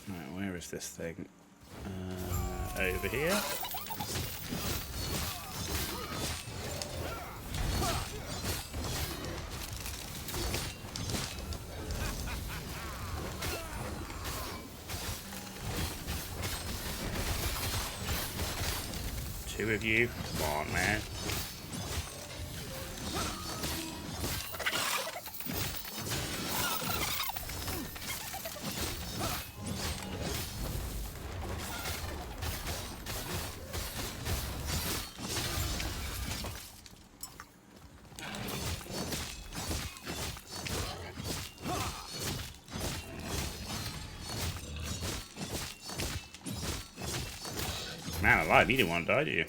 Right, where is this thing? Over here. Two of you. Come on, man. Man alive, you didn't want to die, do you?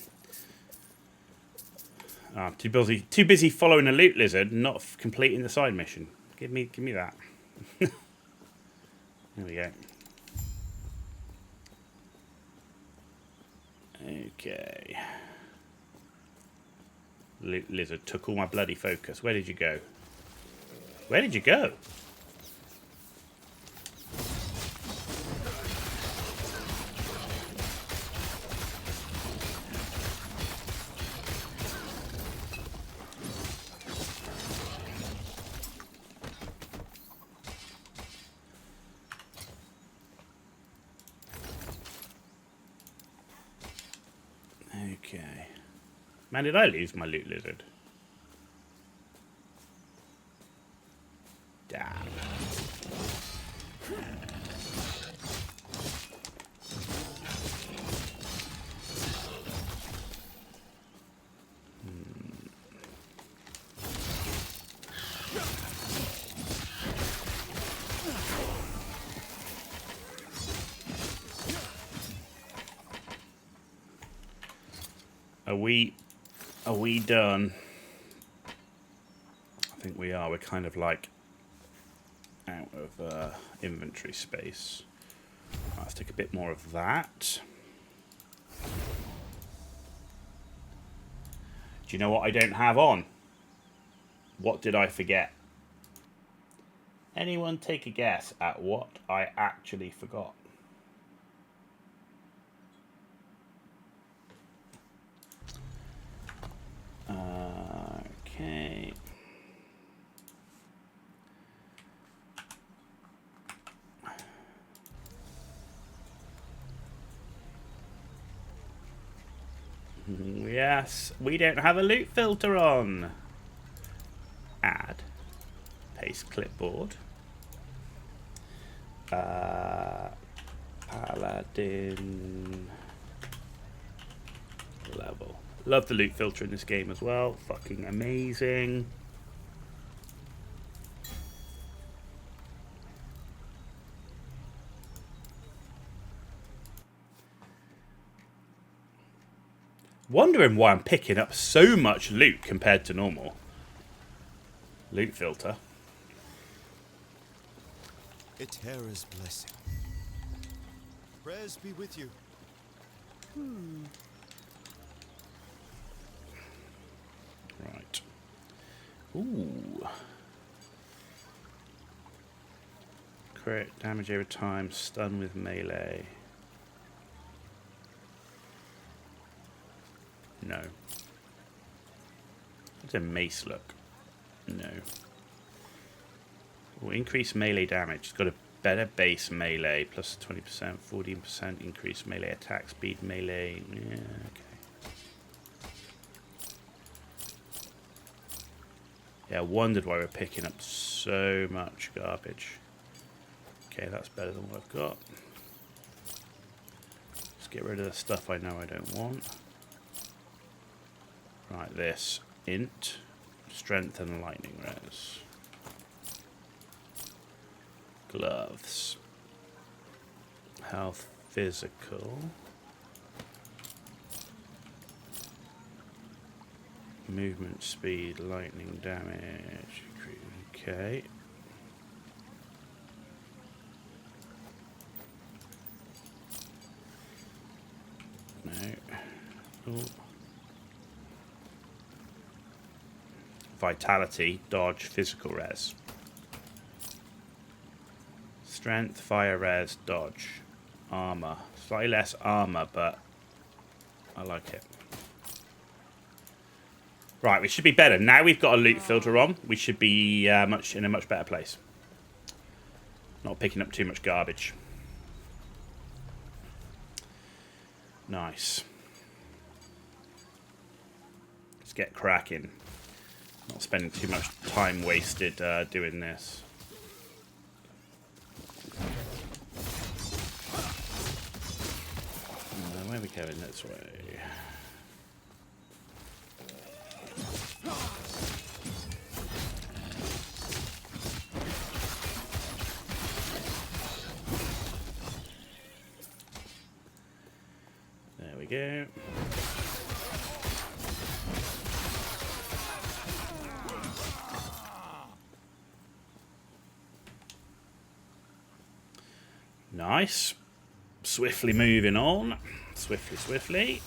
Oh, too busy following a loot lizard, not completing the side mission. Give me that. There we go. Okay. Loot lizard took all my bloody focus. Where did you go? Where did you go? Okay. Man, did I lose my loot lizard? Damn. Are we done? I think we are. We're kind of like out of inventory space. Right, let's take a bit more of that. Do you know what I don't have on? What did I forget? Anyone take a guess at what I actually forgot? Okay. Yes, we don't have a loot filter on. Add. Paste clipboard. Paladin level. Love the loot filter in this game as well. Fucking amazing. Wondering why I'm picking up so much loot compared to normal. Loot filter. Eterra's blessing. Prayers be with you. Right. Ooh. Crit damage over time. Stun with melee. No. What's a mace look? No. Ooh, increase melee damage. It's got a better base melee. Plus 20%, 14% increased melee attack speed melee. Yeah, okay. Yeah, I wondered why we're picking up so much garbage. Okay, that's better than what I've got. Let's get rid of the stuff I know I don't want. Right, this. Int. Strength and lightning res. Gloves. Health physical. Movement speed, lightning damage. Okay. No. Ooh. Vitality, dodge, physical res. Strength, fire res, dodge. armor. Slightly less armor, but I like it. Right, we should be better. Now we've got a loot filter on, we should be in a much better place. Not picking up too much garbage. Nice. Let's get cracking. Not spending too much time wasted doing this. Where are we going? This way. There we go. Nice. Swiftly moving on. Swiftly.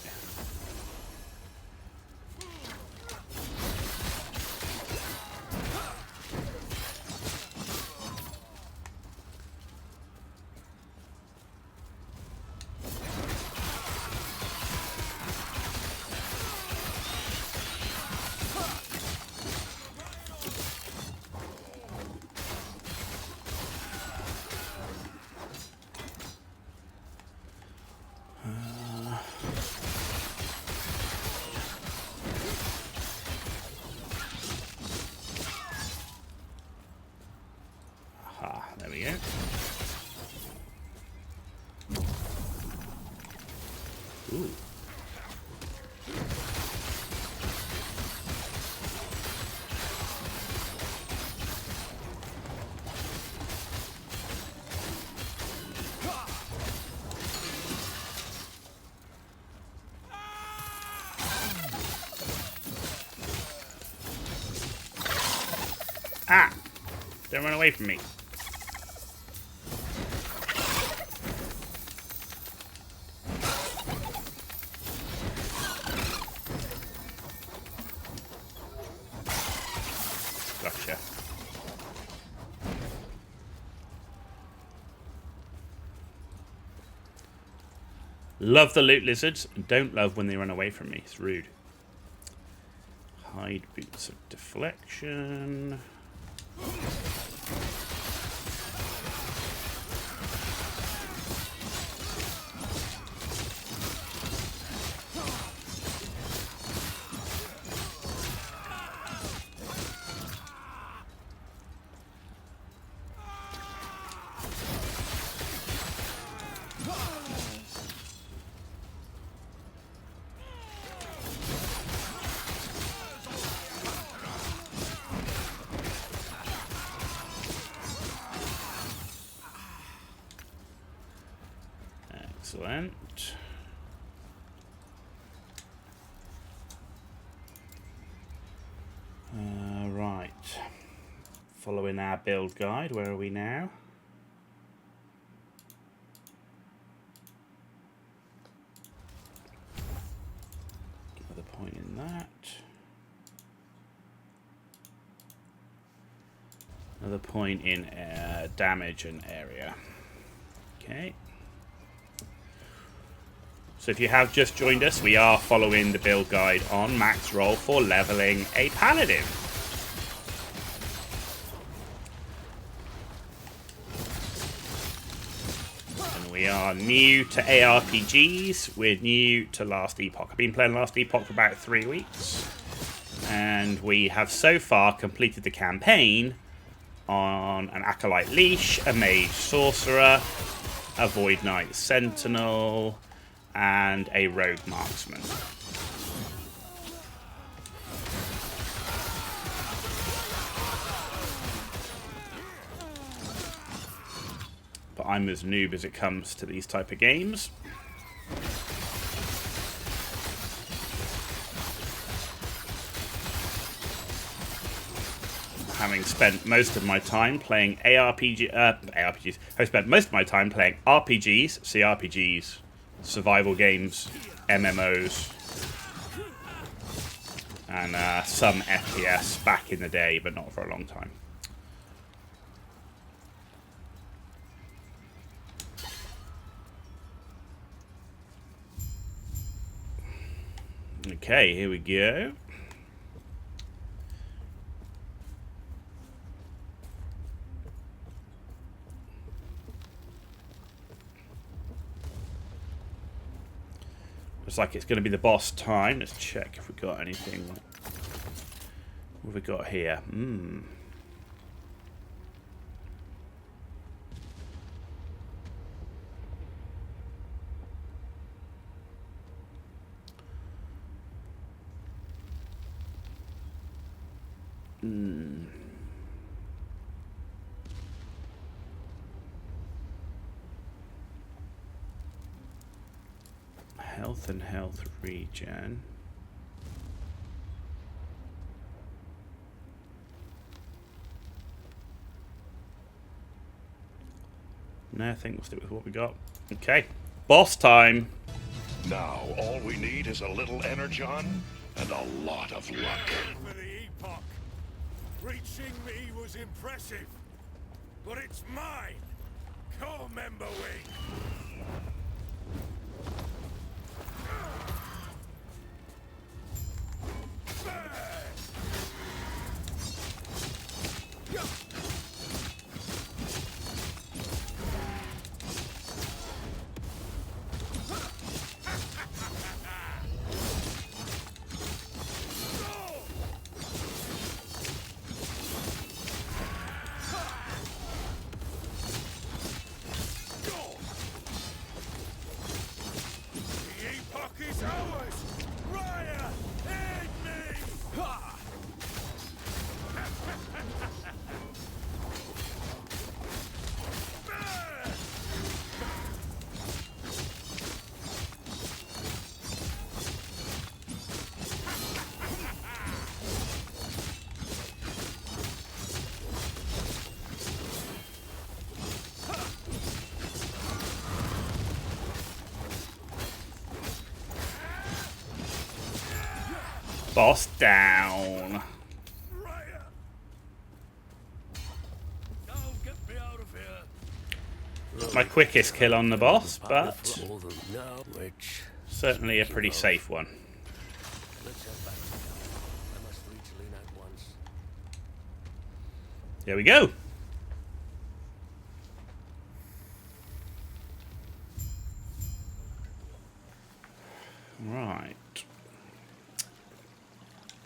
There we go. Ooh. Ah! Don't run away from me. Gotcha. Love the loot lizards, and don't love when they run away from me. It's rude. Hide boots of deflection. Excellent. Right. Following our build guide, where are we now? Another point in that. Another point in damage and area. Okay. So if you have just joined us, we are following the build guide on max roll for leveling a paladin. And we are new to ARPGs. We're new to Last Epoch. I've been playing Last Epoch for about 3 weeks. And we have so far completed the campaign on an Acolyte Leash, a Mage Sorcerer, a Void Knight Sentinel, and a Rogue Marksman. But I'm as noob as it comes to these type of games. Having spent most of my time playing ARPGs, I've spent most of my time playing RPGs, CRPGs, survival games, MMOs, and some FPS back in the day, but not for a long time. Okay, here we go. Looks like it's going to be the boss time. Let's check if we got anything. What have we got here? Health and health regen. No, I think we'll stick with what we got. Okay, boss time. Now, all we need is a little energon and a lot of luck. For the Epoch. Reaching me was impressive, but it's mine. Come, Member Wing. Boss down. Not my quickest kill on the boss, but certainly a pretty safe one. There we go. Right.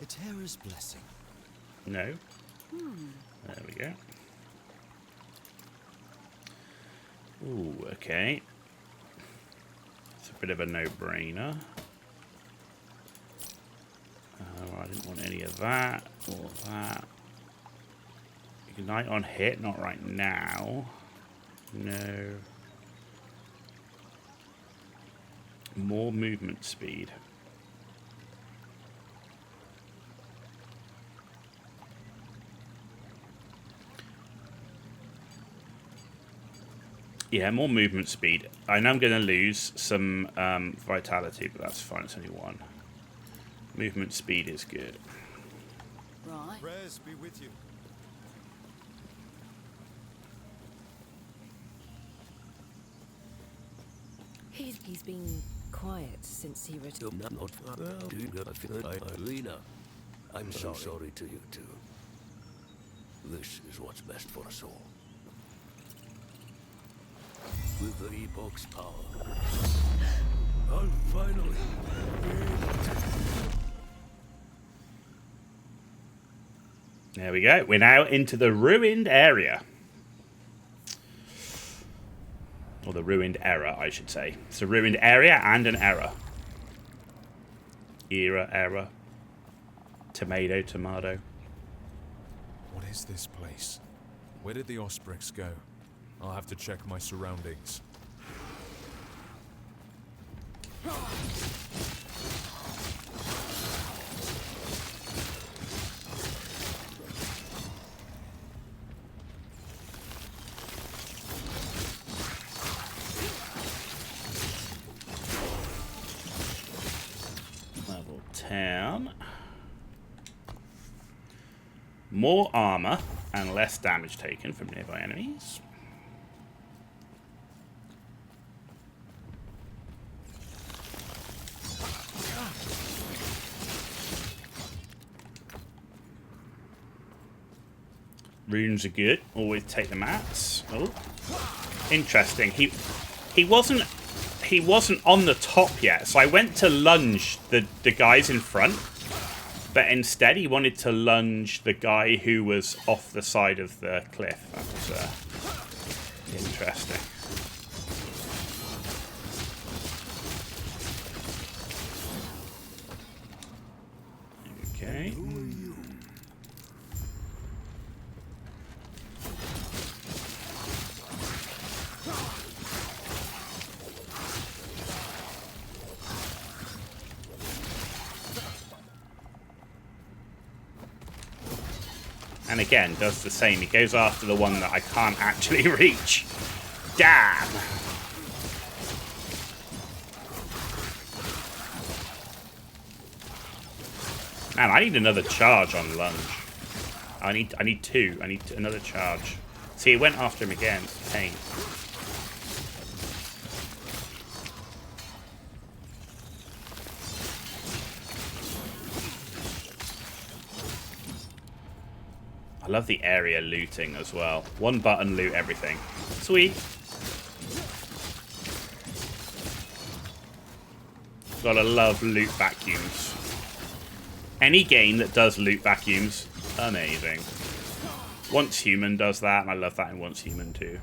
Eterra's blessing. No. There we go. Ooh, okay. It's a bit of a no-brainer. I didn't want any of that or that. Ignite on hit, not right now. No. More movement speed. Yeah, more movement speed. I know I'm going to lose some vitality, but that's fine. It's only one. Movement speed is good. Right. Prayers be with you. He's been quiet since he returned. I'm so sorry to you too. This is what's best for us all. With the Epoch's power, I'll finally be able to... There we go. We're now into the ruined area. Or the ruined era, I should say. It's a ruined area and an era. Era. Tomato, tomato. What is this place? Where did the Haruspex go? I'll have to check my surroundings. Level 10. More armor and less damage taken from nearby enemies. Runes are good. Always take the mats. Oh, interesting. He wasn't on the top yet, so I went to lunge the guys in front, but instead he wanted to lunge the guy who was off the side of the cliff. That was interesting. Okay. And again, does the same. He goes after the one that I can't actually reach. Damn! Man, I need another charge on lunge. I need two. I need another charge. See, it went after him again. It's a pain. I love the area looting as well. One button, loot everything. Sweet. Gotta love loot vacuums. Any game that does loot vacuums, amazing. Once Human does that, and I love that in Once Human too.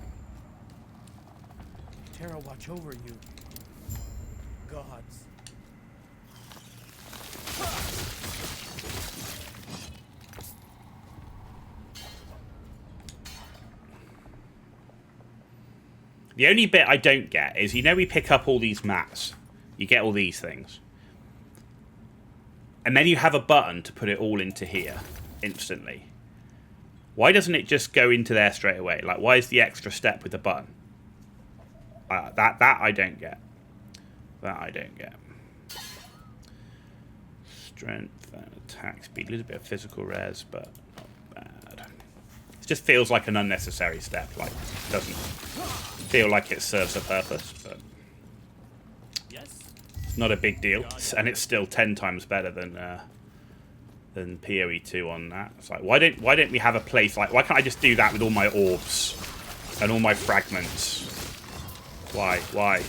Eterra watch over you. Gods. The only bit I don't get is, you know, we pick up all these mats. You get all these things. And then you have a button to put it all into here instantly. Why doesn't it just go into there straight away? Like, why is the extra step with the button? That I don't get. That I don't get. Strength and attack speed. A little bit of physical res, but not bad. It just feels like an unnecessary step. Like, it doesn't feel like it serves a purpose, but it's not a big deal. And it's still 10 times better than PoE 2 on that. It's like, why don't we have a place like, why can't I just do that with all my orbs and all my fragments? Why?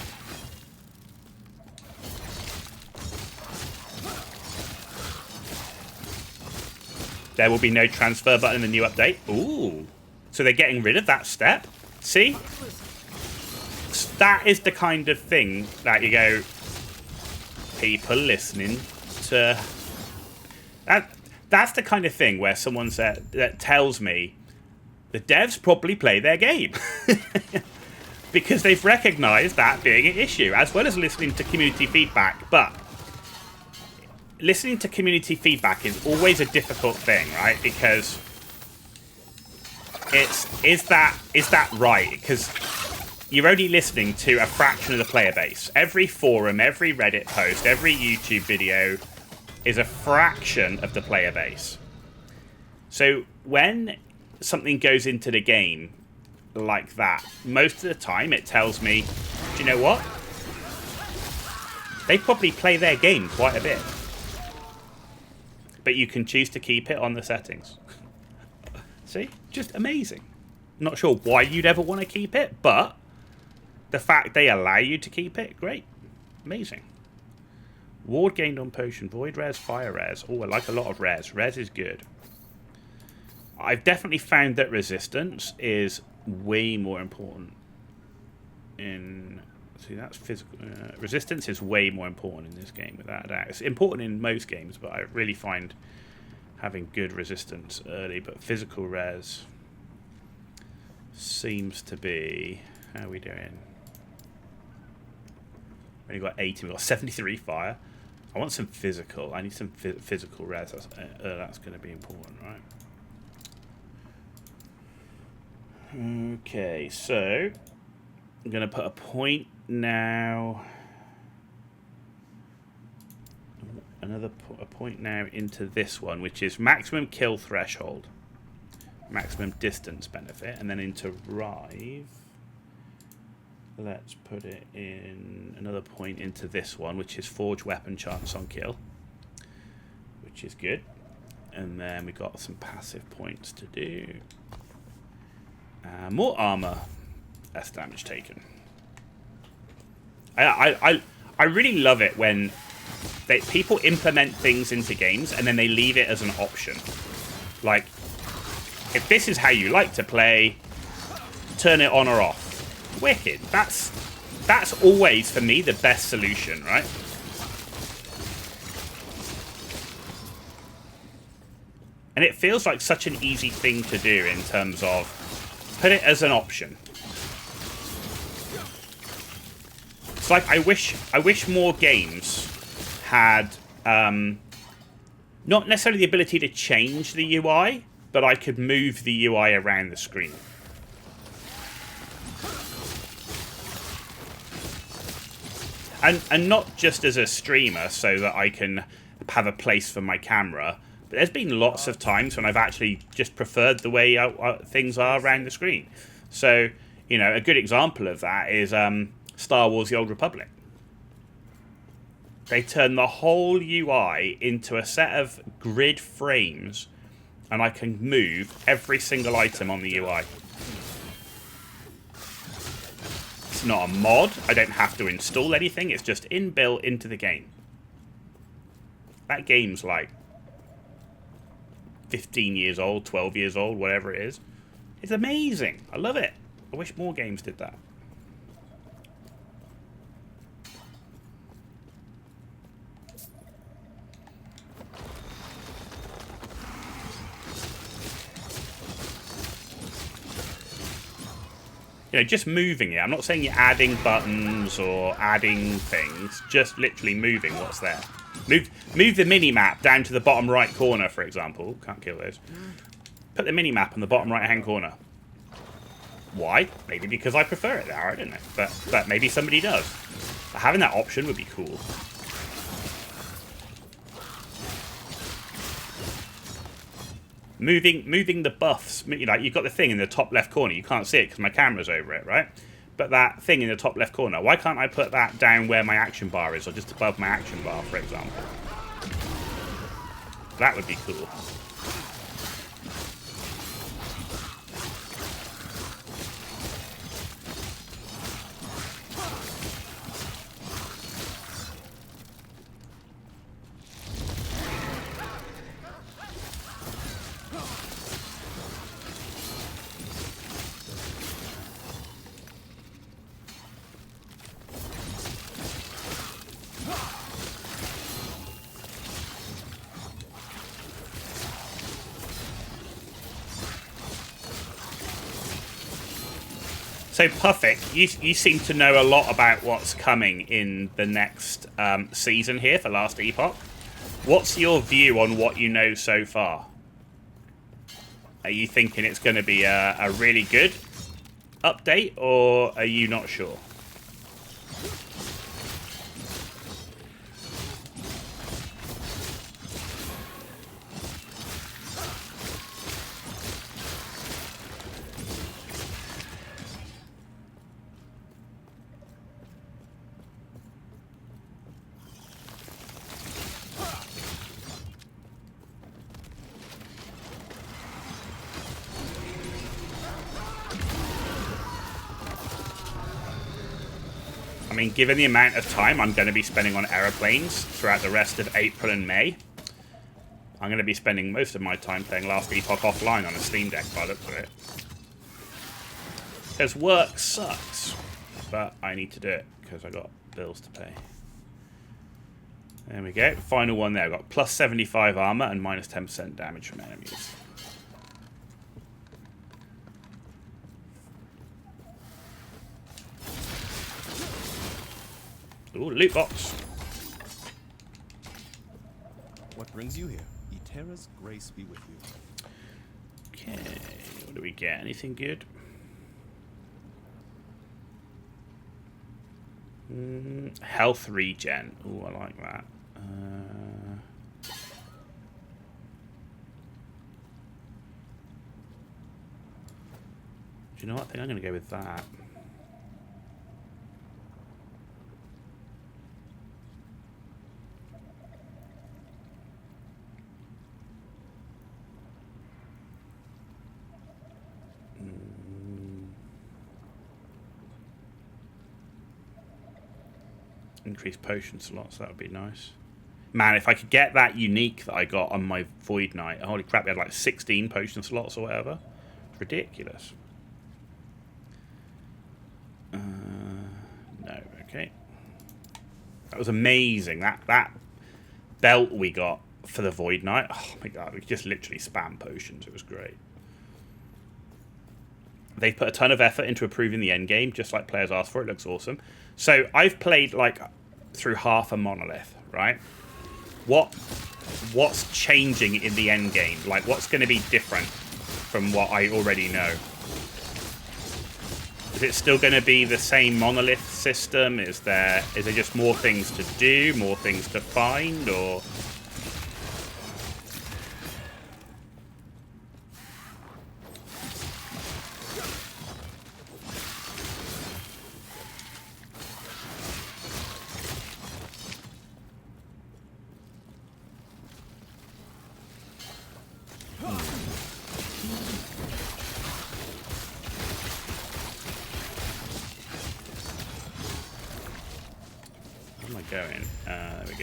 There will be no transfer button in the new update. Ooh. So they're getting rid of that step? See? That is the kind of thing that you go, people listening to... That's the kind of thing where someone that tells me the devs probably play their game. Because they've recognised that being an issue, as well as listening to community feedback. But listening to community feedback is always a difficult thing, right? Because is that right? Because you're only listening to a fraction of the player base. Every forum, every Reddit post, every YouTube video is a fraction of the player base. So when something goes into the game like that, most of the time it tells me, do you know what? They probably play their game quite a bit. But you can choose to keep it on the settings. See? Just amazing. Not sure why you'd ever want to keep it, but the fact they allow you to keep it, great. Amazing. Ward gained on potion. Void res, fire res. Oh, I like a lot of res. Res is good. I've definitely found that resistance is way more important in... See, that's physical... resistance is way more important in this game, without a doubt. It's important in most games, but I really find having good resistance early. But physical res seems to be... How are we doing? We've only got 80. We've got 73 fire. I want some physical. I need some physical res. That's going to be important, right? Okay, so I'm going to put a point now. A point now into this one, which is maximum kill threshold, maximum distance benefit, and then into Rive. Let's put it in another point into this one, which is forge weapon chance on kill, which is good. And then we got some passive points to do. More armor, less damage taken. I really love it when people implement things into games and then they leave it as an option. Like, if this is how you like to play, turn it on or off. Wicked. That's always, for me, the best solution, right? And it feels like such an easy thing to do in terms of put it as an option. It's like I wish more games had not necessarily the ability to change the UI, but I could move the UI around the screen. And not just as a streamer so that I can have a place for my camera, but there's been lots of times when I've actually just preferred the way things are around the screen. So, you know, a good example of that is Star Wars The Old Republic. They turned the whole UI into a set of grid frames, and I can move every single item on the UI. It's not a mod. I don't have to install anything. It's just inbuilt into the game. That game's like 15 years old, 12 years old, whatever it is. It's amazing. I love it. I wish more games did that. You know, just moving it. I'm not saying you're adding buttons or adding things. Just literally moving what's there. Move the mini-map down to the bottom right corner, for example. Can't kill those. Put the mini-map on the bottom right-hand corner. Why? Maybe because I prefer it there. I don't know. But maybe somebody does. But having that option would be cool. Moving the buffs, you know, you've got the thing in the top left corner. You can't see it because my camera's over it, right? But that thing in the top left corner, why can't I put that down where my action bar is, or just above my action bar, for example? That would be cool. So, Puffik, you seem to know a lot about what's coming in the next season here for Last Epoch. What's your view on what you know so far? Are you thinking it's going to be a really good update, or are you not sure? I mean, given the amount of time I'm going to be spending on aeroplanes throughout the rest of April and May, I'm going to be spending most of my time playing Last Epoch offline on a Steam Deck by the looks of it. Because work sucks, but I need to do it because I got bills to pay. There we go. Final one there. I've got plus 75 armor and minus 10% damage from enemies. Ooh, loot box. What brings you here? Eterra's grace be with you. Okay, what do we get? Anything good? Health regen. Ooh, I like that. Do you know what? I think I'm going to go with that. Increase potion slots, that would be nice. Man, if I could get that unique that I got on my Void Knight. Holy crap, we had like 16 potion slots or whatever. It's ridiculous. No, okay. That was amazing. That belt we got for the Void Knight. Oh my god, we could just literally spam potions. It was great. They've put a ton of effort into improving the end game, just like players asked for. It looks awesome. So I've played like through half a monolith, right? What's changing in the end game? Like, what's going to be different from what I already know? Is it still going to be the same monolith system? Is there just more things to do, more things to find, or? Going. There we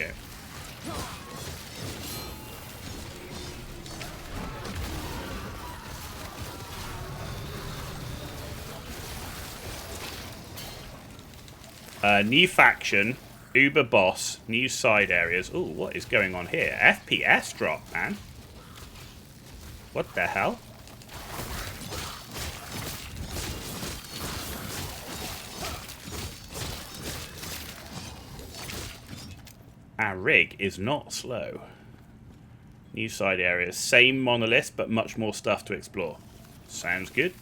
go. New faction, Uber boss, new side areas. Ooh, what is going on here? FPS drop, man. What the hell? Our rig is not slow. New side areas. Same monolith, but much more stuff to explore. Sounds good.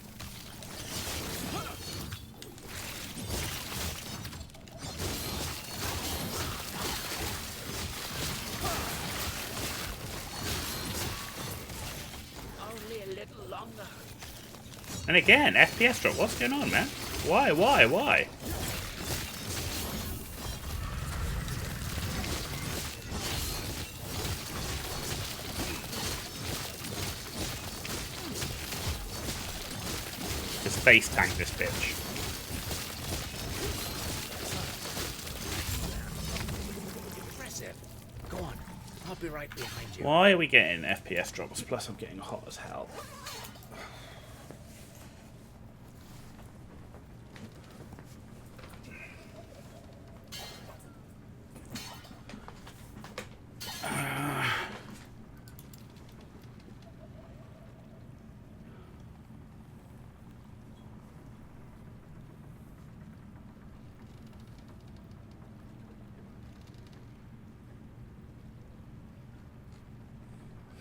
Only a little longer. And again, FPS drop. What's going on, man? Why? Face tank this bitch. Impressive. Go on. I'll be right behind you. Why are we getting FPS drops? Plus I'm getting hot as hell.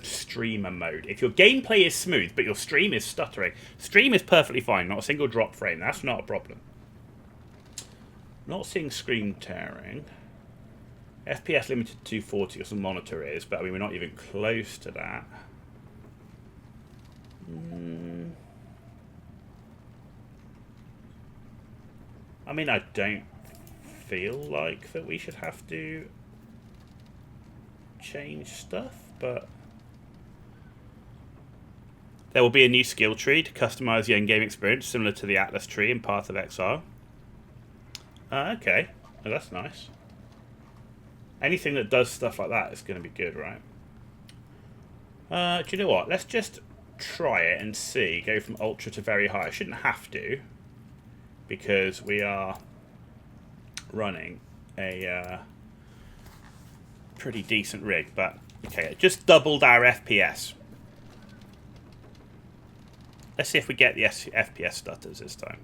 Streamer mode. If your gameplay is smooth, but your stream is stuttering, stream is perfectly fine. Not a single drop frame. That's not a problem. Not seeing screen tearing. FPS limited to 240 or some monitor is, but I mean, we're not even close to that. I mean, I don't feel like that we should have to change stuff, but there will be a new skill tree to customize the end-game experience, similar to the Atlas tree in Path of Exile. Okay. Oh, that's nice. Anything that does stuff like that is going to be good, right? Do you know what? Let's just try it and see. Go from ultra to very high. I shouldn't have to, because we are running a pretty decent rig. But, okay, it just doubled our FPS. Let's see if we get the FPS stutters this time.